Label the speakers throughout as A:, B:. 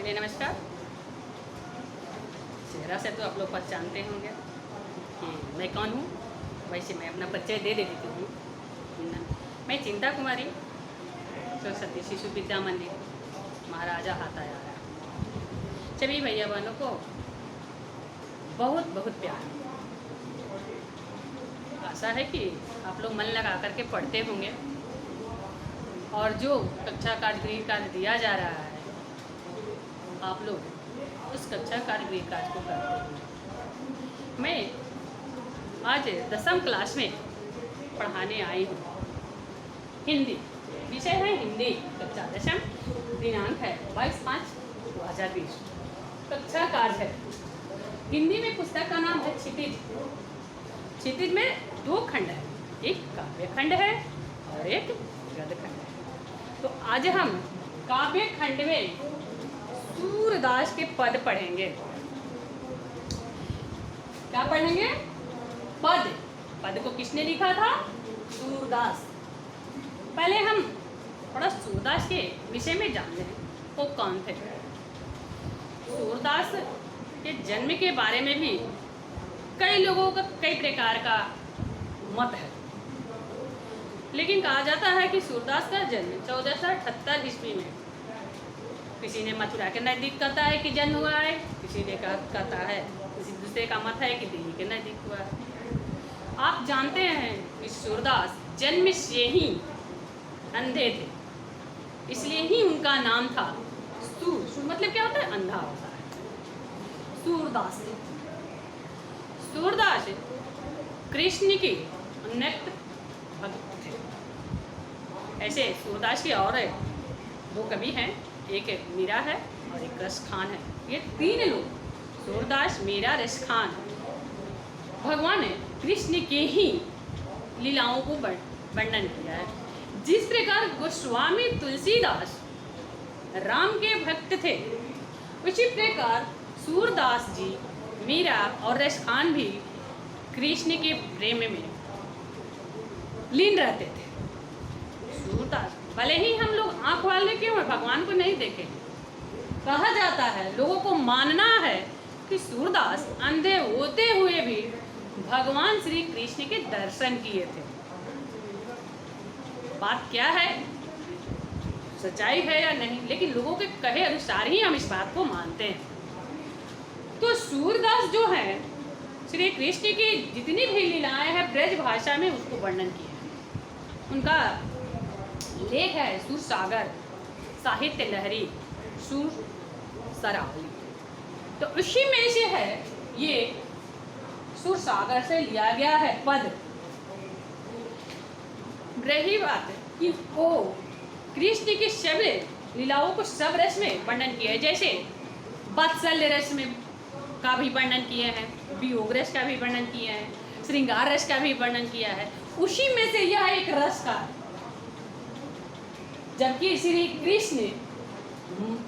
A: जी नमस्कार। चेहरा से तो आप लोग पहचानते होंगे कि मैं कौन हूँ। वैसे मैं अपना परिचय दे देती हूँ। मैं चिंता कुमारी, सरस्वती शिशु विद्या मंदिर, महाराजा हातायारा, सभी भैया बहनों को बहुत बहुत प्यार। आशा है कि आप लोग मन लगा करके पढ़ते होंगे और जो कक्षा कार्यगृह कार्य दिया जा रहा है आप लोग उस कक्षा कार्यगृह कार्य को करते हैं। मैं आज 10वीं क्लास में पढ़ाने आई हूँ। हिंदी विषय है, हिंदी कक्षा 10, दिनांक है 22/5/2020। कक्षा कार्य है हिंदी में। पुस्तक का नाम है क्षितिज। क्षितिज में 2 खंड है, एक काव्य खंड है और एक गद्य खंड है। तो आज हम काव्य खंड में सूरदास के पद पढ़ेंगे। क्या पढ़ेंगे? पद। पद को किसने लिखा था? सूरदास। पहले हम थोड़ा सूरदास के विषय में जान लें, वो कौन थे। सूरदास के जन्म के बारे में भी कई लोगों का कई प्रकार का मत है, लेकिन कहा जाता है कि सूरदास का जन्म 1478 ईस्वी में, किसी ने मथुरा के नज़दीक कहता है कि जन्म हुआ है, किसी ने कहता है, किसी दूसरे का मत है कि दिल्ली के नज़दीक हुआ है। आप जानते हैं कि सूरदास जन्म से ही अंधे थे, इसलिए ही उनका नाम था सूर। सूर मतलब क्या होता है? अंधा होता है। सूरदास। सूरदास कृष्ण के अनक्त भक्त थे। ऐसे सूरदास की और 2 कवि हैं, एक मीरा है और एक रसखान है। ये 3 लोग, सूरदास, मीरा, रसखान, भगवान ने कृष्ण के ही लीलाओं को वर्णन किया है। जिस प्रकार गोस्वामी तुलसीदास राम के भक्त थे, उसी प्रकार सूरदास जी, मीरा और रसखान भी कृष्ण के प्रेम में लीन रहते थे। सूरदास भले ही हम लोग आँख वाले क्यों हैं, भगवान को नहीं देखे। कहा जाता है, लोगों को मानना है कि सूरदास अंधे होते हुए भी भगवान श्री कृष्ण के दर्शन किए थे। बात क्या है, सच्चाई है या नहीं, लेकिन लोगों के कहे अनुसार ही हम इस बात को मानते हैं। तो सूरदास जो है, श्री कृष्ण की जितनी भी लीलाएं हैं ब्रज भाषा में उसको वर्णन किया है। उनका लेख है सुर सागर, साहित्य लहरी, सुर सरावली। तो उसी में से है ये सुर सागर से लिया गया है पद। रही बात कि वो कृष्ण की सब लीलाओं को सब रस में वर्णन किया है, जैसे वात्सल्य रस में का भी वर्णन किए हैं, वियोग रस का भी वर्णन किए हैं, श्रृंगार रस का भी वर्णन किया है। उसी में से यह एक रस का, जबकि श्री कृष्ण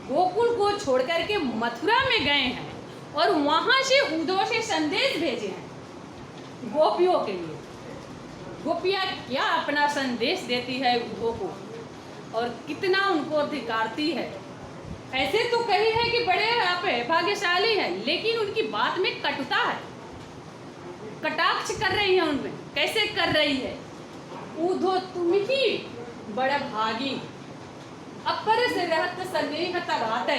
A: गोकुल को छोड़कर के मथुरा में गए हैं और वहां से उद्धव से संदेश भेजे हैं गोपियों के लिए। गोपियाँ क्या अपना संदेश देती है उद्धव को और कितना उनको अधिकारती है। ऐसे तो कही है कि बड़े आप भाग्यशाली हैं, लेकिन उनकी बात में कटुता है, कटाक्ष कर रही है उनमें। कैसे कर रही है? उद्धव तुम ही बड़ा भागी, अपर से रहत स्नेह तरात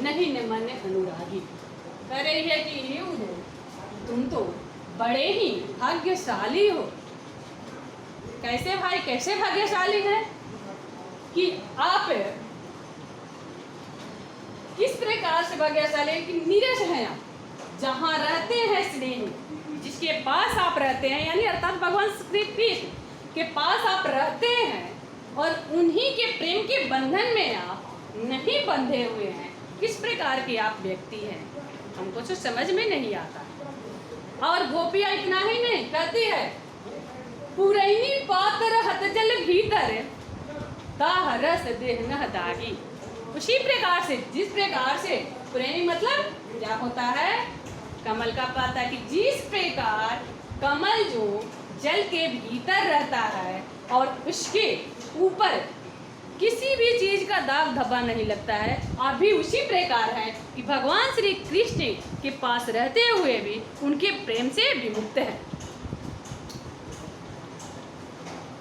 A: नहीं न मन अनुरागी। कह रही है कि हे उद्धव, तुम तो बड़े ही भाग्यशाली हो। कैसे भाई, कैसे भाग्यशाली है कि आप किस प्रकार से भाग्यशाली है कि नीरस हैं आप, जहाँ रहते हैं स्नेह, जिसके पास आप रहते हैं, यानी अर्थात भगवान श्री कृष्ण के पास आप रहते हैं और उन्हीं के प्रेम के बंधन में आप नहीं बंधे हुए हैं। किस प्रकार के आप व्यक्ति हैं, हमको तो समझ में नहीं आता। और गोपियाँ इतना ही नहीं कहती है, पुरैनी पातर हत जल भीतर दाह रस देह न दागी। उसी प्रकार से, जिस प्रकार से पुरैनी मतलब क्या होता है? कमल का पाता। कि जिस प्रकार कमल जो जल के भीतर रहता है और उसके ऊपर किसी भी चीज चीज का दाग धब्बा नहीं लगता है। आप भी उसी प्रकार हैं कि भगवान श्री कृष्ण के पास रहते हुए भी उनके प्रेम से विमुक्त है।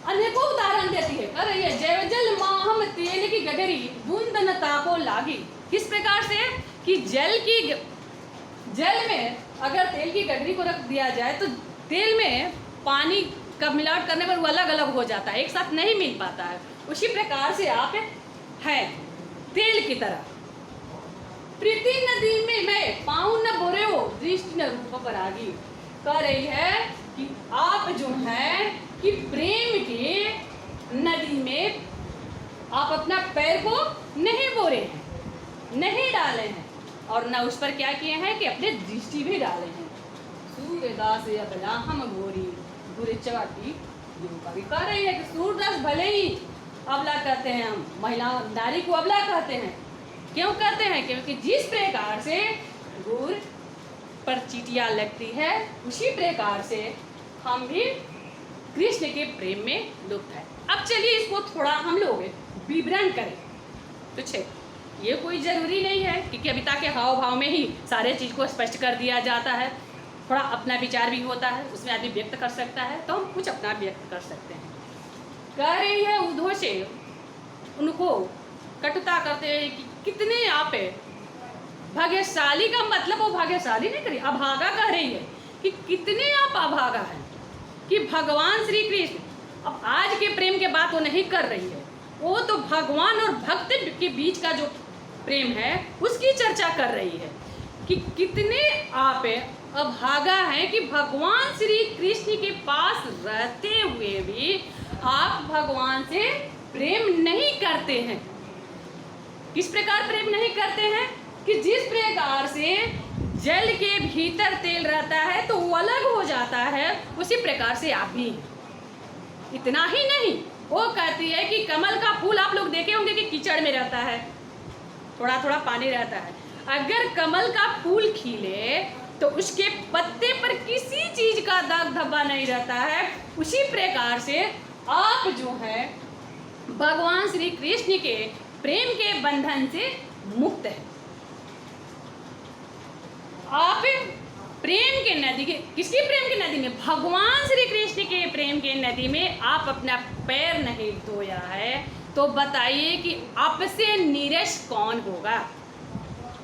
A: अनेकों उदाहरण देती है, कर रही है, जय जल माहम तेल की गगरी बूंद न ताको लागी। किस प्रकार से कि जल में अगर तेल की गगरी को रख दिया जाए तो तेल में पानी का मिलावट करने पर वो अलग अलग हो जाता है, एक साथ नहीं मिल पाता है। उसी प्रकार से आप हैं तेल की तरह। प्रीति नदी में मैं पाऊं न बोरे हो दृष्टि न रूप पर आगी। कह रही है कि आप जो हैं कि प्रेम के नदी में आप अपना पैर को नहीं बोरे हैं, नहीं डाले हैं, और न उस पर क्या किए हैं कि अपने दृष्टि भी डाले हैं। सूर्यदास अबला हम गोरी बुरे चवाटी कभी कह रही है कि सूर्यदास भले ही अबला कहते हैं, हम महिला नारी को अबला कहते हैं। क्यों कहते हैं? क्योंकि जिस प्रकार से गुड़ पर चीटियाँ लगती है उसी प्रकार से हम भी कृष्ण के प्रेम में लुप्त है। अब चलिए इसको थोड़ा हम लोग विवरण करें। तो ये कोई ज़रूरी नहीं है कि कविता के हाव भाव में ही सारे चीज़ को स्पष्ट कर दिया जाता है। थोड़ा अपना विचार भी होता है, उसमें आदमी व्यक्त कर सकता है, तो हम कुछ अपना व्यक्त कर सकते हैं। कह रही है उद्धव से उनको कटुता करते हैं कि कितने आप भाग्यशाली, का मतलब वो भाग्यशाली नहीं करी, अभागा कह रही है कि कितने आप अभागा हैं कि भगवान श्री कृष्ण, अब आज के प्रेम के बात वो नहीं कर रही है, वो तो भगवान और भक्त के बीच का जो प्रेम है उसकी चर्चा कर रही है कि कितने आप अभागा हैं कि भगवान श्री कृष्ण के पास रहते हुए भी आप भगवान से प्रेम नहीं करते हैं। किस प्रकार प्रेम नहीं करते हैं कि जिस प्रकार से जल के भीतर तेल रहता है तो वो अलग हो जाता है, उसी प्रकार से आप भी। इतना ही नहीं, वो कहती है कि कमल का फूल आप लोग देखे होंगे कि कीचड़ में रहता है, थोड़ा थोड़ा पानी रहता है। अगर कमल का फूल खिले तो उसके पत्ते पर किसी चीज का दाग धब्बा नहीं रहता है। उसी प्रकार से आप जो है भगवान श्री कृष्ण के प्रेम के बंधन से मुक्त है। आप प्रेम के नदी के, किसकी प्रेम की नदी में? भगवान श्री कृष्ण के प्रेम के नदी में आप अपना पैर नहीं धोया है तो बताइए कि आपसे नीरस कौन होगा?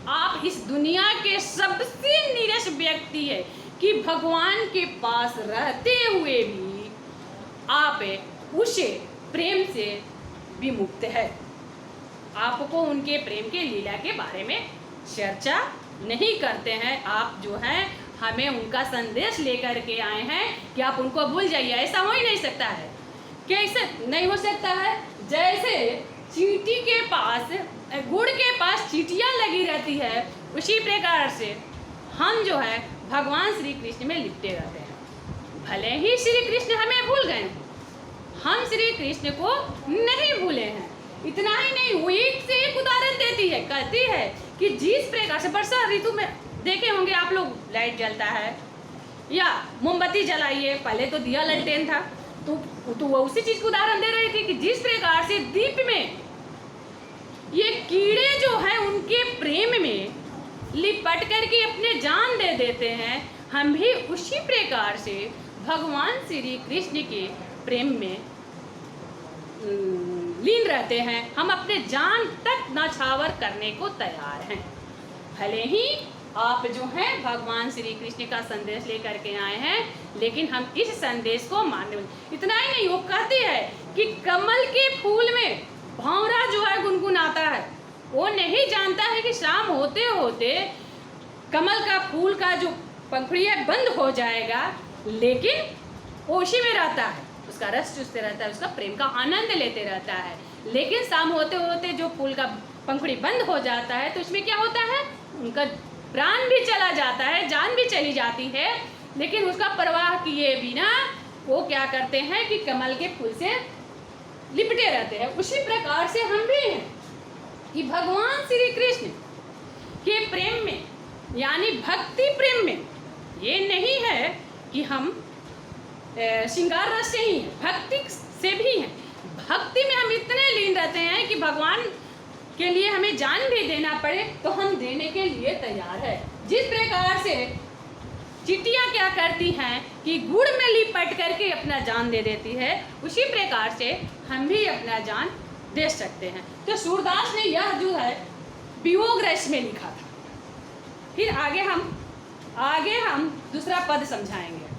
A: आप इस दुनिया के सबसे नीरस व्यक्ति है कि भगवान के पास रहते हुए भी आप उसे प्रेम से विमुक्त है। आपको उनके प्रेम के लीला के बारे में चर्चा नहीं करते हैं। आप जो हैं हमें उनका संदेश लेकर के आए हैं कि आप उनको भूल जाइए। ऐसा हो ही नहीं सकता है। कैसे नहीं हो सकता है? जैसे चींटी के पास, गुड़ के पास चींटियाँ लगी रहती है, उसी प्रकार से हम जो है भगवान श्री कृष्ण में लिपटे रहते हैं। भले ही श्री कृष्ण हमें भूल गए, हम श्री कृष्ण को नहीं भूले हैं। इतना ही नहीं, वो एक से एक उदाहरण देती है, कहती है कि जिस प्रकार से वर्षा ऋतु में देखे होंगे आप लोग, लाइट जलता है या मोमबत्ती जलाइए, पहले तो दिया लालटेन था, तो वो उसी चीज को उदाहरण दे रही थी कि जिस प्रकार से दीप में ये कीड़े जो हैं उनके प्रेम में लिपट करके अपने जान दे देते हैं, हम भी उसी प्रकार से भगवान श्री कृष्ण के प्रेम में लीन रहते हैं। हम अपने जान तक नछावर करने को तैयार हैं। भले ही आप जो हैं भगवान श्री कृष्ण का संदेश लेकर के आए हैं, लेकिन हम इस संदेश को मानने, इतना ही नहीं, वो कहती है कि कमल के फूल में भंवरा जो है गुनगुनाता है, वो नहीं जानता है कि शाम होते होते कमल का फूल का जो पंखुड़ियाँ बंद हो जाएगा, लेकिन वो उसी में रहता है, उसका रस चूसते रहता है, उसका प्रेम का आनंद लेते रहता है। लेकिन शाम होते होते जो फूल का पंखुड़ी बंद हो जाता है तो उसमें क्या होता है, उनका प्राण भी चला जाता है, जान भी चली जाती है, लेकिन उसका परवाह किए बिना वो क्या करते हैं कि कमल के फूल से लिपटे रहते हैं। उसी प्रकार से हम भी हैं कि भगवान श्री कृष्ण के प्रेम में, यानी भक्ति प्रेम में, ये नहीं है कि हम श्रृंगार रस से ही हैं, भक्ति से भी हैं। भक्ति में हम इतने लीन रहते हैं कि भगवान के लिए हमें जान भी देना पड़े तो हम देने के लिए तैयार है। जिस प्रकार से चींटियाँ क्या करती हैं कि गुड़ में लिपट करके अपना जान दे देती है, उसी प्रकार से हम भी अपना जान दे सकते हैं। तो सूरदास ने यह जो है वियोग रस में लिखा था। फिर आगे हम दूसरा पद समझाएंगे।